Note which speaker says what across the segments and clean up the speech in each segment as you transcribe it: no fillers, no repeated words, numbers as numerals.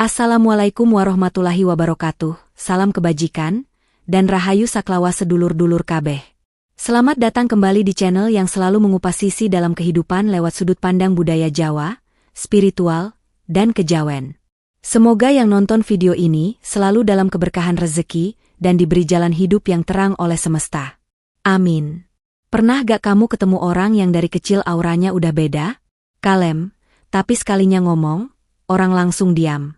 Speaker 1: Assalamualaikum warahmatullahi wabarakatuh, salam kebajikan, dan rahayu saklawa sedulur-dulur kabeh. Selamat datang kembali di channel yang selalu mengupas sisi dalam kehidupan lewat sudut pandang budaya Jawa, spiritual, dan kejawen. Semoga yang nonton video ini selalu dalam keberkahan rezeki dan diberi jalan hidup yang terang oleh semesta. Amin. Pernah gak kamu ketemu orang yang dari kecil auranya udah beda? Kalem, tapi sekalinya ngomong, orang langsung diam.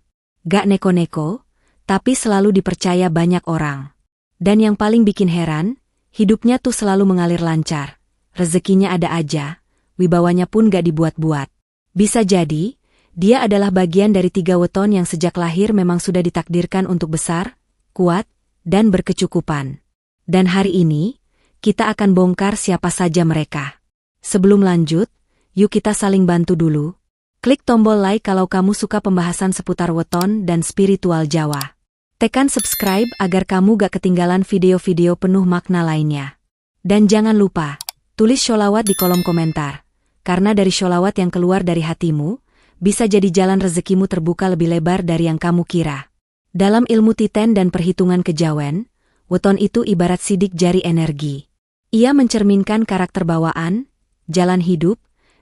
Speaker 1: Gak neko-neko, tapi selalu dipercaya banyak orang. Dan yang paling bikin heran, hidupnya tuh selalu mengalir lancar. Rezekinya ada aja, wibawanya pun gak dibuat-buat. Bisa jadi, dia adalah bagian dari 3 weton yang sejak lahir memang sudah ditakdirkan untuk besar, kuat, dan berkecukupan. Dan hari ini, kita akan bongkar siapa saja mereka. Sebelum lanjut, yuk kita saling bantu dulu. Klik tombol like kalau kamu suka pembahasan seputar weton dan spiritual Jawa. Tekan subscribe agar kamu gak ketinggalan video-video penuh makna lainnya. Dan jangan lupa, tulis sholawat di kolom komentar. Karena dari sholawat yang keluar dari hatimu, bisa jadi jalan rezekimu terbuka lebih lebar dari yang kamu kira. Dalam ilmu titen dan perhitungan kejawen, weton itu ibarat sidik jari energi. Ia mencerminkan karakter bawaan, jalan hidup,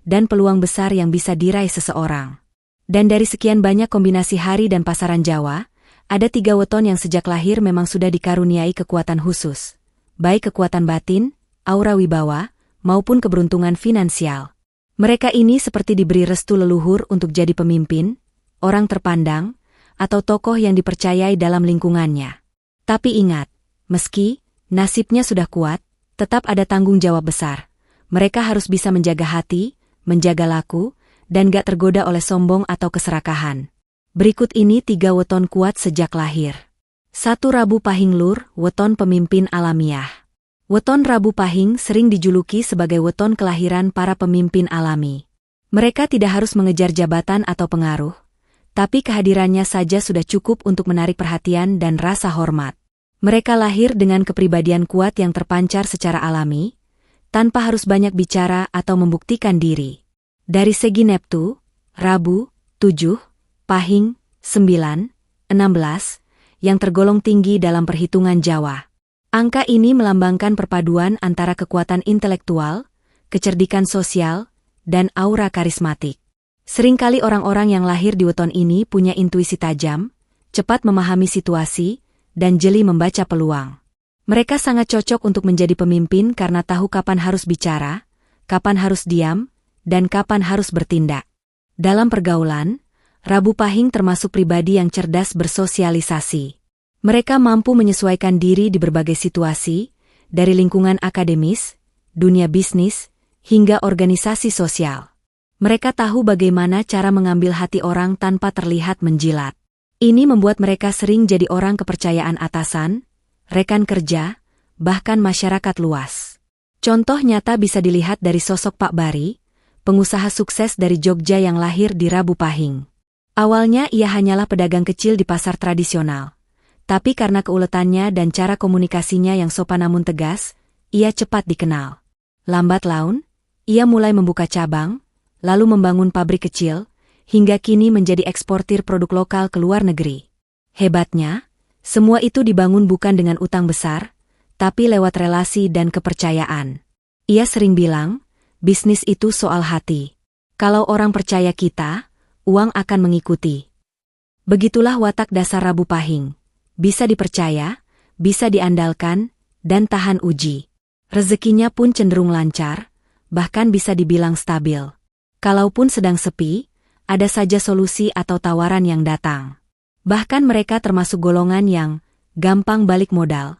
Speaker 1: dan peluang besar yang bisa diraih seseorang. Dan dari sekian banyak kombinasi hari dan pasaran Jawa, ada 3 weton yang sejak lahir memang sudah dikaruniai kekuatan khusus. Baik kekuatan batin, aura wibawa, maupun keberuntungan finansial. Mereka ini seperti diberi restu leluhur untuk jadi pemimpin, orang terpandang, atau tokoh yang dipercayai dalam lingkungannya. Tapi ingat, meski nasibnya sudah kuat, tetap ada tanggung jawab besar. Mereka harus bisa menjaga hati, menjaga laku, dan gak tergoda oleh sombong atau keserakahan. Berikut ini 3 weton kuat sejak lahir. 1. Rabu Pahing Lur, weton pemimpin alamiah. Weton Rabu Pahing sering dijuluki sebagai weton kelahiran para pemimpin alami. Mereka tidak harus mengejar jabatan atau pengaruh, tapi kehadirannya saja sudah cukup untuk menarik perhatian dan rasa hormat. Mereka lahir dengan kepribadian kuat yang terpancar secara alami, tanpa harus banyak bicara atau membuktikan diri. Dari segi Neptu, Rabu, 7, Pahing, 9, 16, yang tergolong tinggi dalam perhitungan Jawa. Angka ini melambangkan perpaduan antara kekuatan intelektual, kecerdikan sosial, dan aura karismatik. Seringkali orang-orang yang lahir di weton ini punya intuisi tajam, cepat memahami situasi, dan jeli membaca peluang. Mereka sangat cocok untuk menjadi pemimpin karena tahu kapan harus bicara, kapan harus diam, dan kapan harus bertindak. Dalam pergaulan, Rabu Pahing termasuk pribadi yang cerdas bersosialisasi. Mereka mampu menyesuaikan diri di berbagai situasi, dari lingkungan akademis, dunia bisnis, hingga organisasi sosial. Mereka tahu bagaimana cara mengambil hati orang tanpa terlihat menjilat. Ini membuat mereka sering jadi orang kepercayaan atasan, rekan kerja, bahkan masyarakat luas. Contoh nyata bisa dilihat dari sosok Pak Bari, pengusaha sukses dari Jogja yang lahir di Rabu Pahing. Awalnya ia hanyalah pedagang kecil di pasar tradisional. Tapi karena keuletannya dan cara komunikasinya yang sopan namun tegas, ia cepat dikenal. Lambat laun, ia mulai membuka cabang, lalu membangun pabrik kecil, hingga kini menjadi eksportir produk lokal ke luar negeri. Hebatnya, semua itu dibangun bukan dengan utang besar, tapi lewat relasi dan kepercayaan. Ia sering bilang, bisnis itu soal hati. Kalau orang percaya kita, uang akan mengikuti. Begitulah watak dasar Rabu Pahing. Bisa dipercaya, bisa diandalkan, dan tahan uji. Rezekinya pun cenderung lancar, bahkan bisa dibilang stabil. Kalaupun sedang sepi, ada saja solusi atau tawaran yang datang. Bahkan mereka termasuk golongan yang gampang balik modal.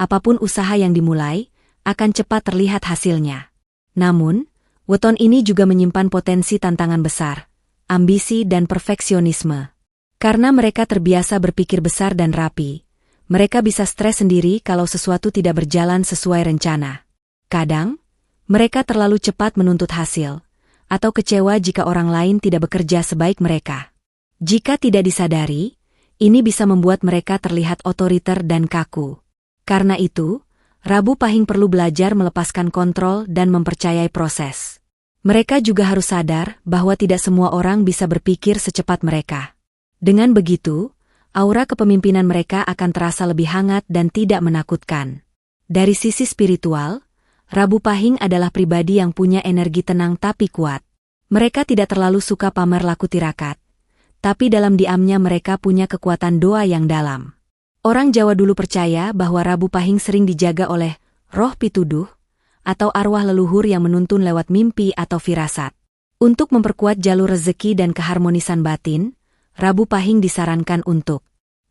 Speaker 1: Apapun usaha yang dimulai, akan cepat terlihat hasilnya. Namun, weton ini juga menyimpan potensi tantangan besar, ambisi dan perfeksionisme. Karena mereka terbiasa berpikir besar dan rapi, mereka bisa stres sendiri kalau sesuatu tidak berjalan sesuai rencana. Kadang, mereka terlalu cepat menuntut hasil, atau kecewa jika orang lain tidak bekerja sebaik mereka. Jika tidak disadari, ini bisa membuat mereka terlihat otoriter dan kaku. Karena itu, Rabu Pahing perlu belajar melepaskan kontrol dan mempercayai proses. Mereka juga harus sadar bahwa tidak semua orang bisa berpikir secepat mereka. Dengan begitu, aura kepemimpinan mereka akan terasa lebih hangat dan tidak menakutkan. Dari sisi spiritual, Rabu Pahing adalah pribadi yang punya energi tenang tapi kuat. Mereka tidak terlalu suka pamer laku tirakat, tapi dalam diamnya mereka punya kekuatan doa yang dalam. Orang Jawa dulu percaya bahwa Rabu Pahing sering dijaga oleh roh pituduh atau arwah leluhur yang menuntun lewat mimpi atau firasat. Untuk memperkuat jalur rezeki dan keharmonisan batin, Rabu Pahing disarankan untuk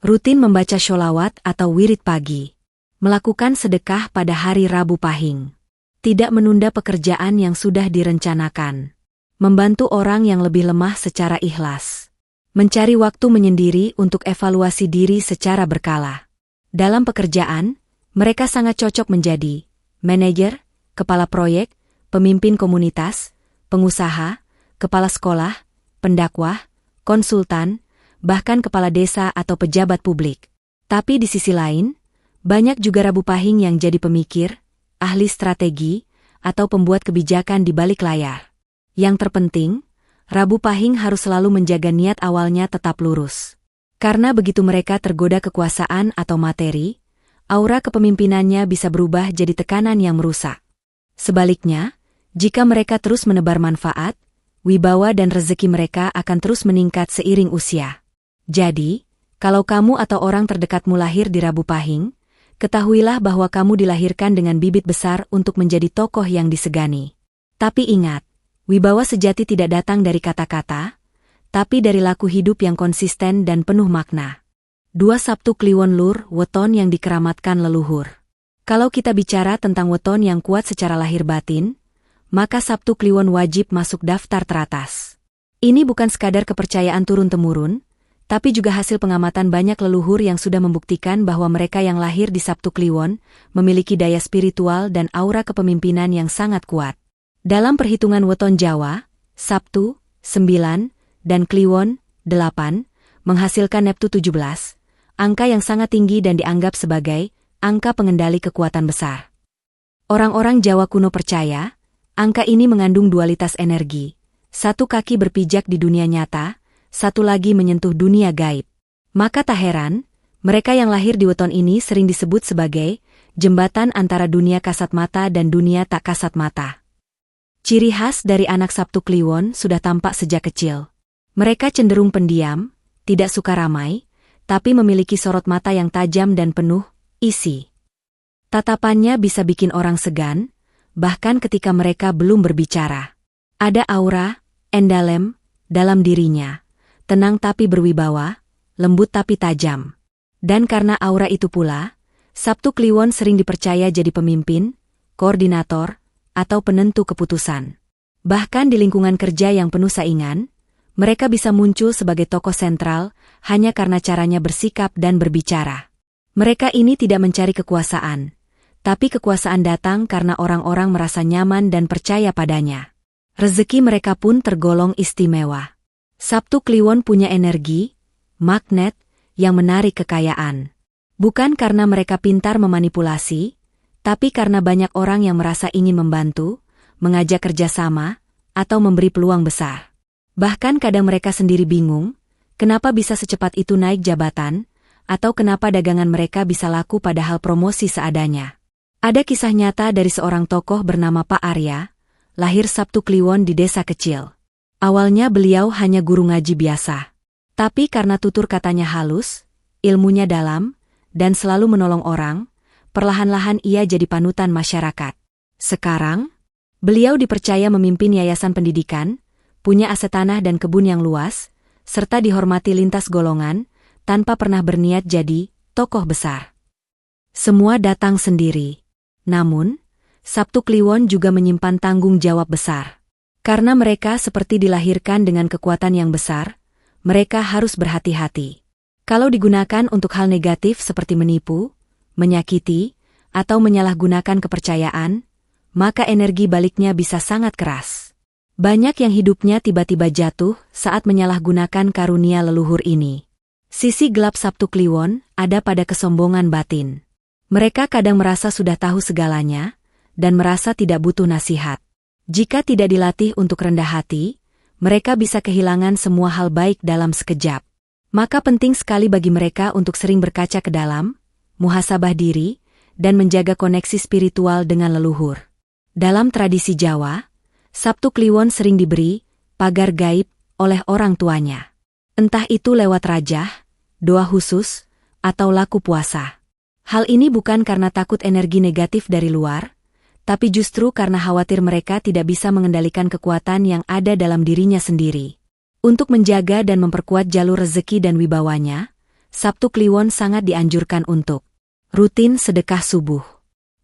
Speaker 1: rutin membaca sholawat atau wirid pagi, melakukan sedekah pada hari Rabu Pahing, tidak menunda pekerjaan yang sudah direncanakan, membantu orang yang lebih lemah secara ikhlas, mencari waktu menyendiri untuk evaluasi diri secara berkala. Dalam pekerjaan, mereka sangat cocok menjadi manajer, kepala proyek, pemimpin komunitas, pengusaha, kepala sekolah, pendakwah, konsultan, bahkan kepala desa atau pejabat publik. Tapi di sisi lain, banyak juga Rabu Pahing yang jadi pemikir, ahli strategi, atau pembuat kebijakan di balik layar. Yang terpenting, Rabu Pahing harus selalu menjaga niat awalnya tetap lurus. Karena begitu mereka tergoda kekuasaan atau materi, aura kepemimpinannya bisa berubah jadi tekanan yang merusak. Sebaliknya, jika mereka terus menebar manfaat, wibawa dan rezeki mereka akan terus meningkat seiring usia. Jadi, kalau kamu atau orang terdekatmu lahir di Rabu Pahing, ketahuilah bahwa kamu dilahirkan dengan bibit besar untuk menjadi tokoh yang disegani. Tapi ingat, wibawa sejati tidak datang dari kata-kata, tapi dari laku hidup yang konsisten dan penuh makna. 2 Sabtu Kliwon Lur, weton yang dikeramatkan leluhur. Kalau kita bicara tentang weton yang kuat secara lahir batin, maka Sabtu Kliwon wajib masuk daftar teratas. Ini bukan sekadar kepercayaan turun-temurun, tapi juga hasil pengamatan banyak leluhur yang sudah membuktikan bahwa mereka yang lahir di Sabtu Kliwon memiliki daya spiritual dan aura kepemimpinan yang sangat kuat. Dalam perhitungan weton Jawa, Sabtu, 9, dan Kliwon, 8, menghasilkan Neptu 17, angka yang sangat tinggi dan dianggap sebagai angka pengendali kekuatan besar. Orang-orang Jawa kuno percaya, angka ini mengandung dualitas energi. Satu kaki berpijak di dunia nyata, satu lagi menyentuh dunia gaib. Maka tak heran, mereka yang lahir di weton ini sering disebut sebagai jembatan antara dunia kasat mata dan dunia tak kasat mata. Ciri khas dari anak Sabtu Kliwon sudah tampak sejak kecil. Mereka cenderung pendiam, tidak suka ramai, tapi memiliki sorot mata yang tajam dan penuh isi. Tatapannya bisa bikin orang segan, bahkan ketika mereka belum berbicara. Ada aura, endalem, dalam dirinya, tenang tapi berwibawa, lembut tapi tajam. Dan karena aura itu pula, Sabtu Kliwon sering dipercaya jadi pemimpin, koordinator, atau penentu keputusan. Bahkan di lingkungan kerja yang penuh saingan, mereka bisa muncul sebagai tokoh sentral hanya karena caranya bersikap dan berbicara. Mereka ini tidak mencari kekuasaan, tapi kekuasaan datang karena orang-orang merasa nyaman dan percaya padanya. Rezeki mereka pun tergolong istimewa. Sabtu Kliwon punya energi, magnet, yang menarik kekayaan. Bukan karena mereka pintar memanipulasi, tapi karena banyak orang yang merasa ingin membantu, mengajak kerjasama, atau memberi peluang besar. Bahkan kadang mereka sendiri bingung, kenapa bisa secepat itu naik jabatan, atau kenapa dagangan mereka bisa laku padahal promosi seadanya. Ada kisah nyata dari seorang tokoh bernama Pak Arya, lahir Sabtu Kliwon di desa kecil. Awalnya beliau hanya guru ngaji biasa. Tapi karena tutur katanya halus, ilmunya dalam, dan selalu menolong orang, perlahan-lahan ia jadi panutan masyarakat. Sekarang, beliau dipercaya memimpin yayasan pendidikan, punya aset tanah dan kebun yang luas, serta dihormati lintas golongan, tanpa pernah berniat jadi tokoh besar. Semua datang sendiri. Namun, Sabtu Kliwon juga menyimpan tanggung jawab besar. Karena mereka seperti dilahirkan dengan kekuatan yang besar, mereka harus berhati-hati. Kalau digunakan untuk hal negatif seperti menipu, menyakiti, atau menyalahgunakan kepercayaan, maka energi baliknya bisa sangat keras. Banyak yang hidupnya tiba-tiba jatuh saat menyalahgunakan karunia leluhur ini. Sisi gelap Sabtu Kliwon ada pada kesombongan batin. Mereka kadang merasa sudah tahu segalanya, dan merasa tidak butuh nasihat. Jika tidak dilatih untuk rendah hati, mereka bisa kehilangan semua hal baik dalam sekejap. Maka penting sekali bagi mereka untuk sering berkaca ke dalam, muhasabah diri, dan menjaga koneksi spiritual dengan leluhur. Dalam tradisi Jawa, Sabtu Kliwon sering diberi pagar gaib oleh orang tuanya. Entah itu lewat rajah, doa khusus, atau laku puasa. Hal ini bukan karena takut energi negatif dari luar, tapi justru karena khawatir mereka tidak bisa mengendalikan kekuatan yang ada dalam dirinya sendiri. Untuk menjaga dan memperkuat jalur rezeki dan wibawanya, Sabtu Kliwon sangat dianjurkan untuk rutin sedekah subuh,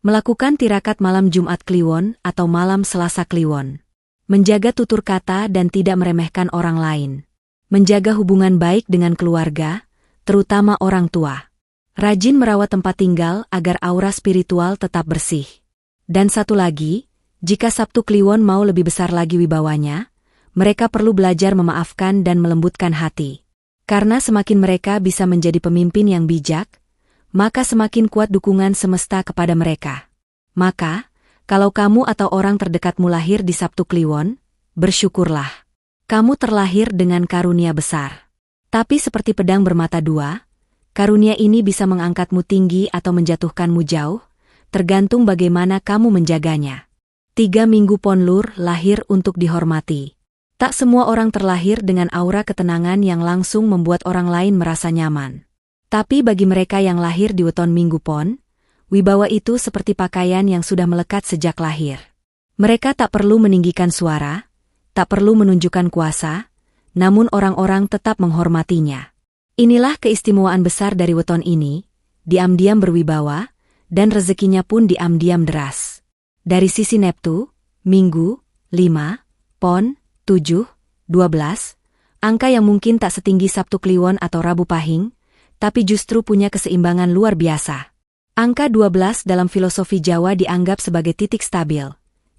Speaker 1: melakukan tirakat malam Jumat Kliwon atau malam Selasa Kliwon, menjaga tutur kata dan tidak meremehkan orang lain, menjaga hubungan baik dengan keluarga, terutama orang tua, rajin merawat tempat tinggal agar aura spiritual tetap bersih. Dan satu lagi, jika Sabtu Kliwon mau lebih besar lagi wibawanya, mereka perlu belajar memaafkan dan melembutkan hati. Karena semakin mereka bisa menjadi pemimpin yang bijak, maka semakin kuat dukungan semesta kepada mereka. Maka, kalau kamu atau orang terdekatmu lahir di Sabtu Kliwon, bersyukurlah. Kamu terlahir dengan karunia besar. Tapi seperti pedang bermata dua, karunia ini bisa mengangkatmu tinggi atau menjatuhkanmu jauh, tergantung bagaimana kamu menjaganya. 3 Minggu Pon Lur lahir untuk dihormati. Tak semua orang terlahir dengan aura ketenangan yang langsung membuat orang lain merasa nyaman. Tapi bagi mereka yang lahir di weton Minggu Pon, wibawa itu seperti pakaian yang sudah melekat sejak lahir. Mereka tak perlu meninggikan suara, tak perlu menunjukkan kuasa, namun orang-orang tetap menghormatinya. Inilah keistimewaan besar dari weton ini, diam-diam berwibawa, dan rezekinya pun diam-diam deras. Dari sisi Neptu, Minggu, 5, Pon, 7, 12, angka yang mungkin tak setinggi Sabtu Kliwon atau Rabu Pahing, tapi justru punya keseimbangan luar biasa. Angka 12 dalam filosofi Jawa dianggap sebagai titik stabil,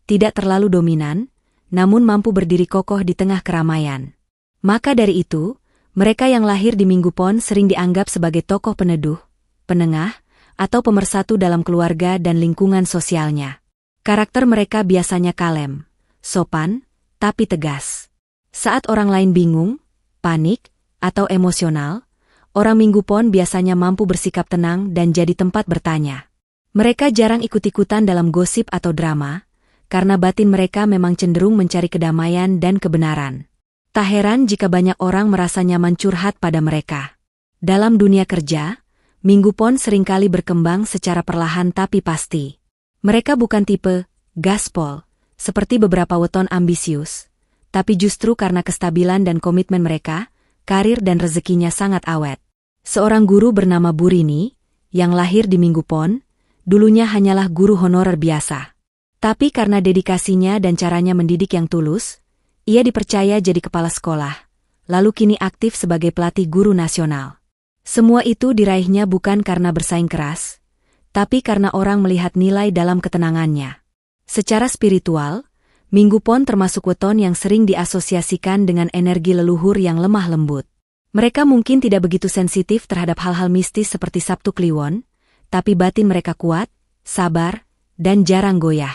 Speaker 1: tidak terlalu dominan, namun mampu berdiri kokoh di tengah keramaian. Maka dari itu, mereka yang lahir di Minggu Pon sering dianggap sebagai tokoh peneduh, penengah, atau pemersatu dalam keluarga dan lingkungan sosialnya. Karakter mereka biasanya kalem, sopan, tapi tegas. Saat orang lain bingung, panik, atau emosional, orang Minggu Pon biasanya mampu bersikap tenang dan jadi tempat bertanya. Mereka jarang ikut-ikutan dalam gosip atau drama, karena batin mereka memang cenderung mencari kedamaian dan kebenaran. Tak heran jika banyak orang merasa nyaman curhat pada mereka. Dalam dunia kerja, Minggu Pon seringkali berkembang secara perlahan tapi pasti. Mereka bukan tipe gaspol, seperti beberapa weton ambisius, tapi justru karena kestabilan dan komitmen mereka, karir dan rezekinya sangat awet. Seorang guru bernama Bu Rini, yang lahir di Minggu Pon, dulunya hanyalah guru honorer biasa. Tapi karena dedikasinya dan caranya mendidik yang tulus, ia dipercaya jadi kepala sekolah, lalu kini aktif sebagai pelatih guru nasional. Semua itu diraihnya bukan karena bersaing keras, tapi karena orang melihat nilai dalam ketenangannya. Secara spiritual, Minggu Pon termasuk weton yang sering diasosiasikan dengan energi leluhur yang lemah lembut. Mereka mungkin tidak begitu sensitif terhadap hal-hal mistis seperti Sabtu Kliwon, tapi batin mereka kuat, sabar, dan jarang goyah.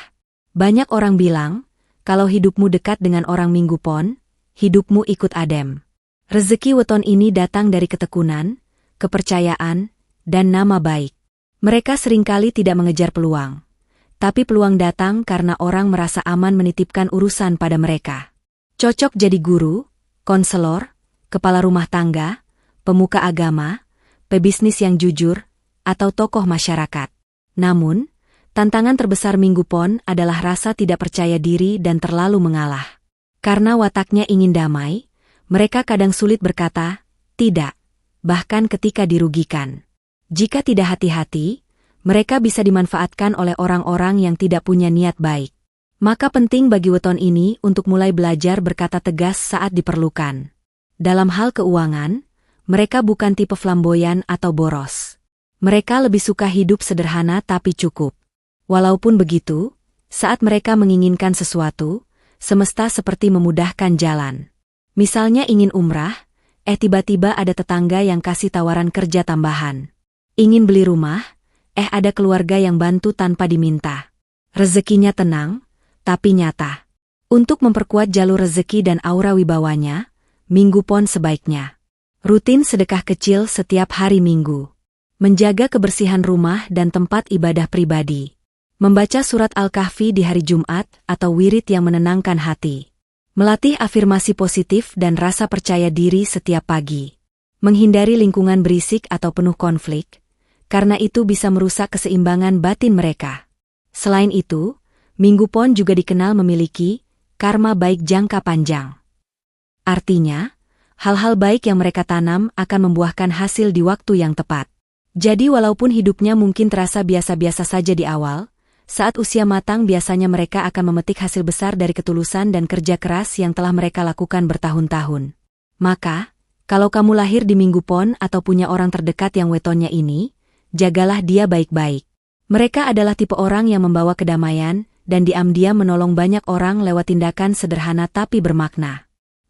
Speaker 1: Banyak orang bilang, kalau hidupmu dekat dengan orang Minggu Pon, hidupmu ikut adem. Rezeki weton ini datang dari ketekunan, kepercayaan, dan nama baik. Mereka seringkali tidak mengejar peluang. Tapi peluang datang karena orang merasa aman menitipkan urusan pada mereka. Cocok jadi guru, konselor, kepala rumah tangga, pemuka agama, pebisnis yang jujur, atau tokoh masyarakat. Namun, tantangan terbesar Minggu Pon adalah rasa tidak percaya diri dan terlalu mengalah. Karena wataknya ingin damai, mereka kadang sulit berkata, tidak, bahkan ketika dirugikan. Jika tidak hati-hati, mereka bisa dimanfaatkan oleh orang-orang yang tidak punya niat baik. Maka penting bagi weton ini untuk mulai belajar berkata tegas saat diperlukan. Dalam hal keuangan, mereka bukan tipe flamboyan atau boros. Mereka lebih suka hidup sederhana tapi cukup. Walaupun begitu, saat mereka menginginkan sesuatu, semesta seperti memudahkan jalan. Misalnya ingin umrah, tiba-tiba ada tetangga yang kasih tawaran kerja tambahan. Ingin beli rumah, ada keluarga yang bantu tanpa diminta. Rezekinya tenang, tapi nyata. Untuk memperkuat jalur rezeki dan aura wibawanya, Minggu Pon sebaiknya Rutin sedekah kecil setiap hari Minggu. Menjaga kebersihan rumah dan tempat ibadah pribadi. Membaca surat Al-Kahfi di hari Jumat atau wirid yang menenangkan hati. Melatih afirmasi positif dan rasa percaya diri setiap pagi. Menghindari lingkungan berisik atau penuh konflik, karena itu bisa merusak keseimbangan batin mereka. Selain itu, Minggu Pon juga dikenal memiliki karma baik jangka panjang. Artinya, hal-hal baik yang mereka tanam akan membuahkan hasil di waktu yang tepat. Jadi walaupun hidupnya mungkin terasa biasa-biasa saja di awal, saat usia matang biasanya mereka akan memetik hasil besar dari ketulusan dan kerja keras yang telah mereka lakukan bertahun-tahun. Maka, kalau kamu lahir di Minggu Pon atau punya orang terdekat yang wetonnya ini, jagalah dia baik-baik. Mereka adalah tipe orang yang membawa kedamaian dan diam-diam menolong banyak orang lewat tindakan sederhana tapi bermakna.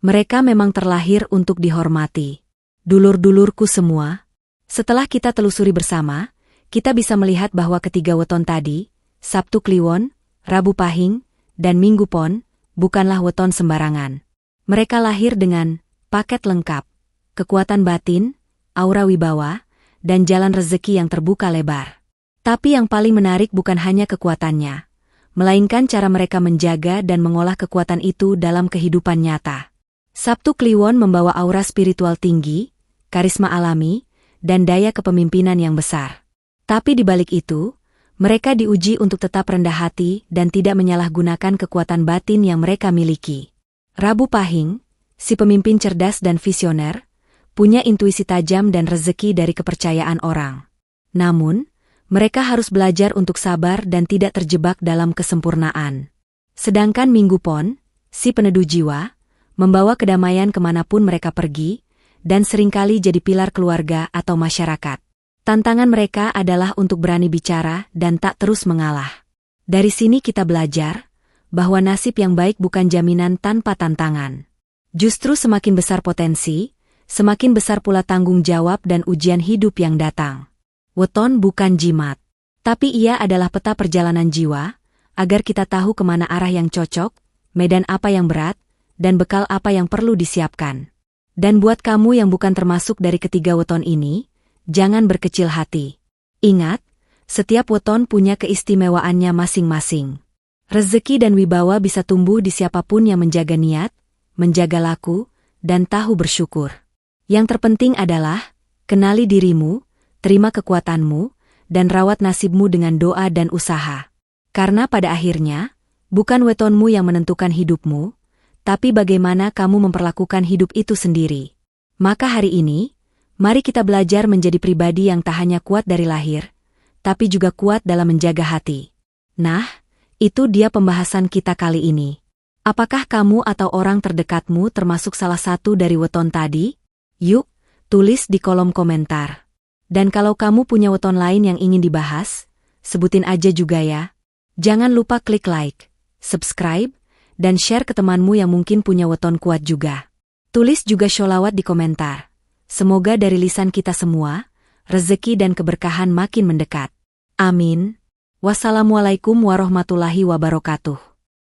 Speaker 1: Mereka memang terlahir untuk dihormati. Dulur-dulurku semua, setelah kita telusuri bersama, kita bisa melihat bahwa ketiga weton tadi, Sabtu Kliwon, Rabu Pahing, dan Minggu Pon, bukanlah weton sembarangan. Mereka lahir dengan paket lengkap, kekuatan batin, aura wibawa, dan jalan rezeki yang terbuka lebar. Tapi yang paling menarik bukan hanya kekuatannya, melainkan cara mereka menjaga dan mengolah kekuatan itu dalam kehidupan nyata. Sabtu Kliwon membawa aura spiritual tinggi, karisma alami, dan daya kepemimpinan yang besar. Tapi di balik itu, mereka diuji untuk tetap rendah hati dan tidak menyalahgunakan kekuatan batin yang mereka miliki. Rabu Pahing, si pemimpin cerdas dan visioner, punya intuisi tajam dan rezeki dari kepercayaan orang. Namun, mereka harus belajar untuk sabar dan tidak terjebak dalam kesempurnaan. Sedangkan Minggu Pon, si peneduh jiwa, membawa kedamaian kemanapun mereka pergi, dan seringkali jadi pilar keluarga atau masyarakat. Tantangan mereka adalah untuk berani bicara dan tak terus mengalah. Dari sini kita belajar bahwa nasib yang baik bukan jaminan tanpa tantangan. Justru semakin besar potensi, semakin besar pula tanggung jawab dan ujian hidup yang datang. Weton bukan jimat, tapi ia adalah peta perjalanan jiwa, agar kita tahu kemana arah yang cocok, medan apa yang berat, dan bekal apa yang perlu disiapkan. Dan buat kamu yang bukan termasuk dari ketiga weton ini, jangan berkecil hati. Ingat, setiap weton punya keistimewaannya masing-masing. Rezeki dan wibawa bisa tumbuh di siapapun yang menjaga niat, menjaga laku, dan tahu bersyukur. Yang terpenting adalah, kenali dirimu, terima kekuatanmu, dan rawat nasibmu dengan doa dan usaha. Karena pada akhirnya, bukan wetonmu yang menentukan hidupmu, tapi bagaimana kamu memperlakukan hidup itu sendiri. Maka hari ini, mari kita belajar menjadi pribadi yang tak hanya kuat dari lahir, tapi juga kuat dalam menjaga hati. Nah, itu dia pembahasan kita kali ini. Apakah kamu atau orang terdekatmu termasuk salah satu dari weton tadi? Yuk, tulis di kolom komentar. Dan kalau kamu punya weton lain yang ingin dibahas, sebutin aja juga ya. Jangan lupa klik like, subscribe, dan share ke temanmu yang mungkin punya weton kuat juga. Tulis juga sholawat di komentar. Semoga dari lisan kita semua, rezeki dan keberkahan makin mendekat. Amin. Wassalamualaikum warahmatullahi wabarakatuh.